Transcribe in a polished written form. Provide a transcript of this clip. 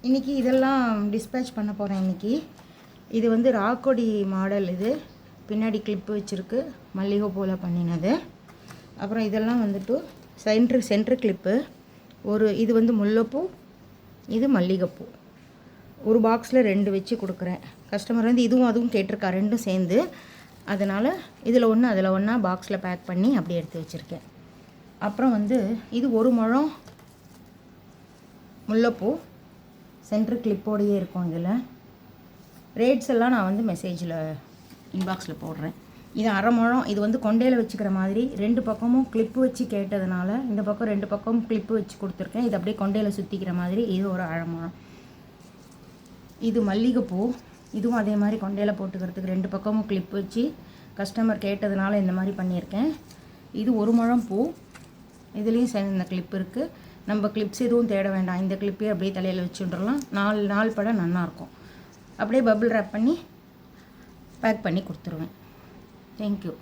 இன்றைக்கி இதெல்லாம் டிஸ்பேச் பண்ண போகிறேன் இன்றைக்கி. இது வந்து ராக்கொடி மாடல். இது பின்னாடி கிளிப்பு வச்சுருக்கு, மல்லிகைப்பூவில் பண்ணினது. அப்புறம் இதெல்லாம் வந்துட்டு சென்ட்ரு கிளிப்பு. இது வந்து முல்லைப்பூ, இது மல்லிகைப்பூ. ஒரு பாக்ஸில் 2 வச்சு கொடுக்குறேன். கஸ்டமர் வந்து இதுவும் அதுவும் கேட்டிருக்கா, 2ம் சேர்ந்து. அதனால் இதில் ஒன்று அதில் ஒன்றா பாக்ஸில் பேக் பண்ணி அப்படியே எடுத்து வச்சுருக்கேன். அப்புறம் வந்து இது 1 முழம் முல்லைப்பூ சென்ட்ரு கிளிப்போடையே இருக்கும். இதில் ரேட்ஸ் எல்லாம் நான் வந்து மெசேஜில் இன்பாக்ஸில் போடுறேன். இது 1/2 முழம். இது வந்து கொண்டையில் வச்சுக்கிற மாதிரி 2 பக்கமும் கிளிப்பு வச்சு கேட்டதுனால இந்த பக்கம் 2 பக்கமும் கிளிப்பு வச்சு கொடுத்துருக்கேன். இது அப்படியே கொண்டையில் சுற்றிக்கிற மாதிரி. இது ஒரு 1/2 முழம். இது மல்லிகைப்பூ. இதுவும் அதே மாதிரி கொண்டையில் போட்டுக்கிறதுக்கு 2 பக்கமும் கிளிப்பு வச்சு கஸ்டமர் கேட்டதுனால இந்த மாதிரி பண்ணியிருக்கேன். இது 1 முழம் பூ. இதுலேயும் சேர்ந்து இந்த கிளிப் இருக்குது. நம்ம கிளிப்ஸ் எதுவும் தேட வேண்டாம், இந்த கிளிப்பே அப்படியே தலையில் வச்சுட்டுலாம் 4 பட நல்லாயிருக்கும். அப்படியே பபிள் ரேப் பண்ணி பேக் பண்ணி கொடுத்துருவேன். தேங்க்யூ.